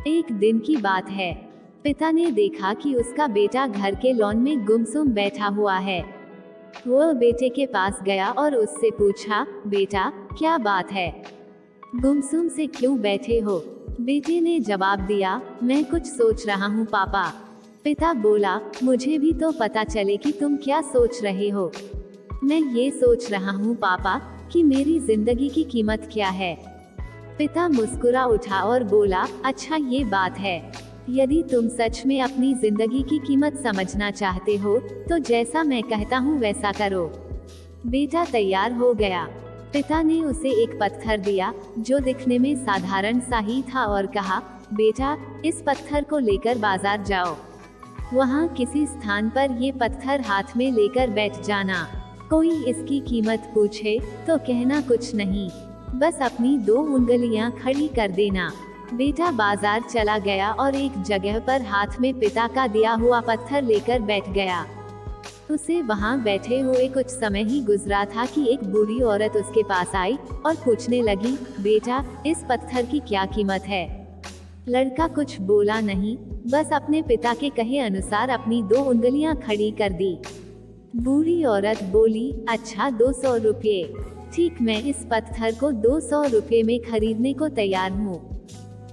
एक दिन की बात है। पिता ने देखा कि उसका बेटा घर के लॉन में गुमसुम बैठा हुआ है। वो बेटे के पास गया और उससे पूछा, बेटा क्या बात है, गुमसुम से क्यों बैठे हो? बेटे ने जवाब दिया, मैं कुछ सोच रहा हूँ पापा। पिता बोला, मुझे भी तो पता चले कि तुम क्या सोच रहे हो। मैं ये सोच रहा हूँ पापा कि मेरी जिंदगी की कीमत क्या है। पिता मुस्कुरा उठा और बोला, अच्छा ये बात है। यदि तुम सच में अपनी जिंदगी की कीमत समझना चाहते हो तो जैसा मैं कहता हूँ वैसा करो। बेटा तैयार हो गया। पिता ने उसे एक पत्थर दिया जो दिखने में साधारण सा ही था और कहा, बेटा इस पत्थर को लेकर बाजार जाओ। वहाँ किसी स्थान पर ये पत्थर हाथ में लेकर बैठ जाना। कोई इसकी कीमत पूछे तो कहना कुछ नहीं, बस अपनी 2 उंगलियां खड़ी कर देना। बेटा बाजार चला गया और एक जगह पर हाथ में पिता का दिया हुआ पत्थर लेकर बैठ गया। उसे वहां बैठे हुए कुछ समय ही गुजरा था कि एक बूढ़ी औरत उसके पास आई और पूछने लगी, बेटा इस पत्थर की क्या कीमत है? लड़का कुछ बोला नहीं, बस अपने पिता के कहे अनुसार अपनी 2 उंगलियां खड़ी कर दी। बूढ़ी औरत बोली, अच्छा 200 रुपये। ठीक, मैं इस पत्थर को 200 रुपये में खरीदने को तैयार हूँ,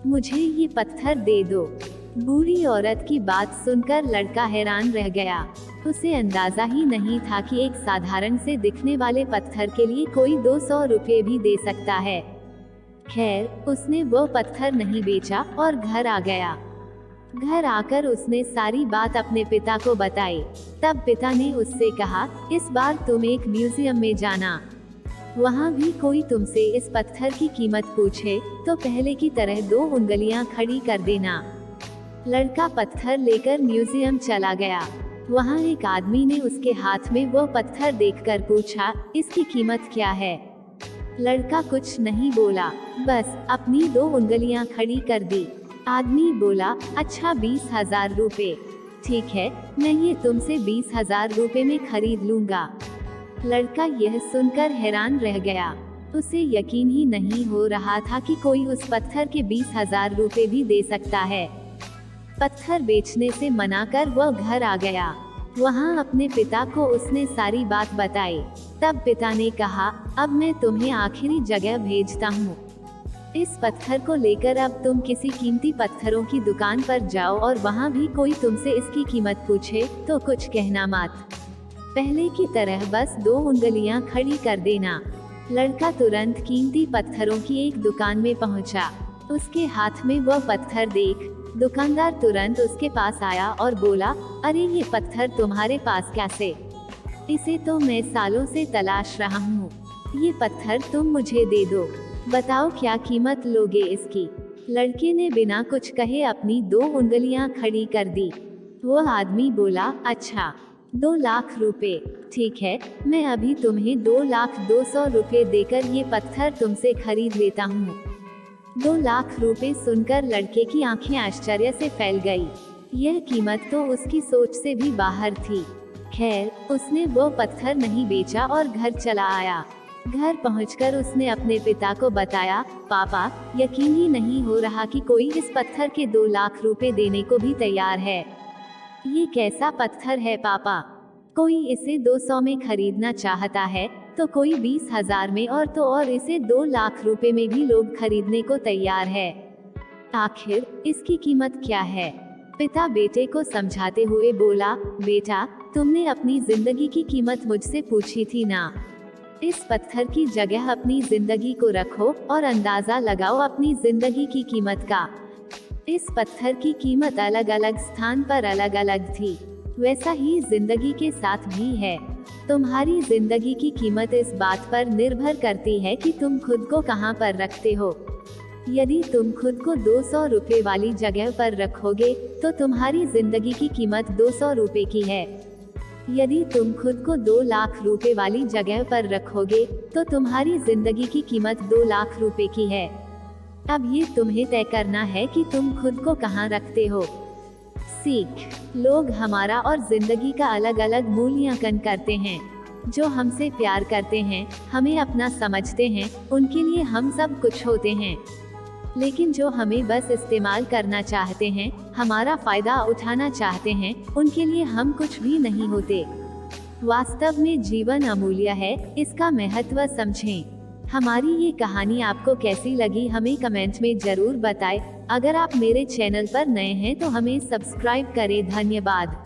मुझे ये पत्थर दे दो। बूढ़ी औरत की बात सुनकर लड़का हैरान रह गया। उसे अंदाजा ही नहीं था कि एक साधारण से दिखने वाले पत्थर के लिए कोई 200 रुपये भी दे सकता है। खैर, उसने वो पत्थर नहीं बेचा और घर आ गया। घर आकर उसने सारी बात अपने पिता को बताई। तब पिता ने उससे कहा, इस बार तुम एक म्यूजियम में जाना, वहाँ भी कोई तुमसे इस पत्थर की कीमत पूछे तो पहले की तरह 2 उंगलियां खड़ी कर देना। लड़का पत्थर लेकर म्यूजियम चला गया। वहाँ एक आदमी ने उसके हाथ में वो पत्थर देखकर पूछा, इसकी कीमत क्या है? लड़का कुछ नहीं बोला, बस अपनी 2 उंगलियां खड़ी कर दी। आदमी बोला, अच्छा 20,000 रुपये। ठीक है, मैं ये तुमसे 20,000 रुपये में खरीद लूंगा। लड़का यह सुनकर हैरान रह गया। उसे यकीन ही नहीं हो रहा था कि कोई उस पत्थर के 20,000 रुपये भी दे सकता है। पत्थर बेचने से मना कर वह घर आ गया। वहाँ अपने पिता को उसने सारी बात बताई। तब पिता ने कहा, अब मैं तुम्हें आखिरी जगह भेजता हूँ। इस पत्थर को लेकर अब तुम किसी कीमती पत्थरों की दुकान पर जाओ और वहाँ भी कोई तुमसे इसकी कीमत पूछे तो कुछ कहना मत। पहले की तरह बस 2 उंगलियां खड़ी कर देना। लड़का तुरंत कीमती पत्थरों की एक दुकान में पहुंचा। उसके हाथ में वह पत्थर देख दुकानदार तुरंत उसके पास आया और बोला, अरे ये पत्थर तुम्हारे पास कैसे? इसे तो मैं सालों से तलाश रहा हूँ। ये पत्थर तुम मुझे दे दो, बताओ क्या कीमत लोगे इसकी? लड़के ने बिना कुछ कहे अपनी 2 उंगलियां खड़ी कर दी। वो आदमी बोला, अच्छा 2 लाख रुपए। ठीक है, मैं अभी तुम्हें 2,02,00,000 रुपये देकर ये पत्थर तुमसे खरीद लेता हूँ। 2 लाख रुपए सुनकर लड़के की आंखें आश्चर्य से फैल गई। यह कीमत तो उसकी सोच से भी बाहर थी। खैर, उसने वो पत्थर नहीं बेचा और घर चला आया। घर पहुंचकर उसने अपने पिता को बताया, पापा यकीन ही नहीं हो रहा कि कोई इस पत्थर के 2 लाख रुपए देने को भी तैयार है। ये कैसा पत्थर है पापा? कोई इसे 200 में खरीदना चाहता है तो कोई 20,000 में और इसे 2 लाख रुपए में भी लोग खरीदने को तैयार है। आखिर इसकी कीमत क्या है? पिता बेटे को समझाते हुए बोला, बेटा तुमने अपनी जिंदगी की कीमत मुझसे पूछी थी ना। इस पत्थर की जगह अपनी जिंदगी को रखो और अंदाजा लगाओ अपनी जिंदगी की कीमत का। इस पत्थर की कीमत अलग अलग स्थान पर अलग अलग थी, वैसा ही जिंदगी के साथ भी है। तुम्हारी जिंदगी की कीमत इस बात पर निर्भर करती है कि तुम खुद को कहां पर रखते हो। यदि तुम खुद को 200 रुपये वाली जगह पर रखोगे तो तुम्हारी जिंदगी की कीमत 200 रुपये की है। यदि तुम खुद को 2 लाख रुपए वाली जगह पर रखोगे तो तुम्हारी जिंदगी की कीमत 2 लाख रुपए की है। अब ये तुम्हें तय करना है कि तुम खुद को कहाँ रखते हो। सीख, लोग हमारा और जिंदगी का अलग अलग मूल्यांकन करते हैं। जो हमसे प्यार करते हैं, हमें अपना समझते हैं, उनके लिए हम सब कुछ होते हैं। लेकिन जो हमें बस इस्तेमाल करना चाहते हैं, हमारा फायदा उठाना चाहते हैं, उनके लिए हम कुछ भी नहीं होते। वास्तव में जीवन अमूल्य है, इसका महत्व समझें। हमारी ये कहानी आपको कैसी लगी हमें कमेंट में जरूर बताएं। अगर आप मेरे चैनल पर नए हैं तो हमें सब्सक्राइब करें। धन्यवाद।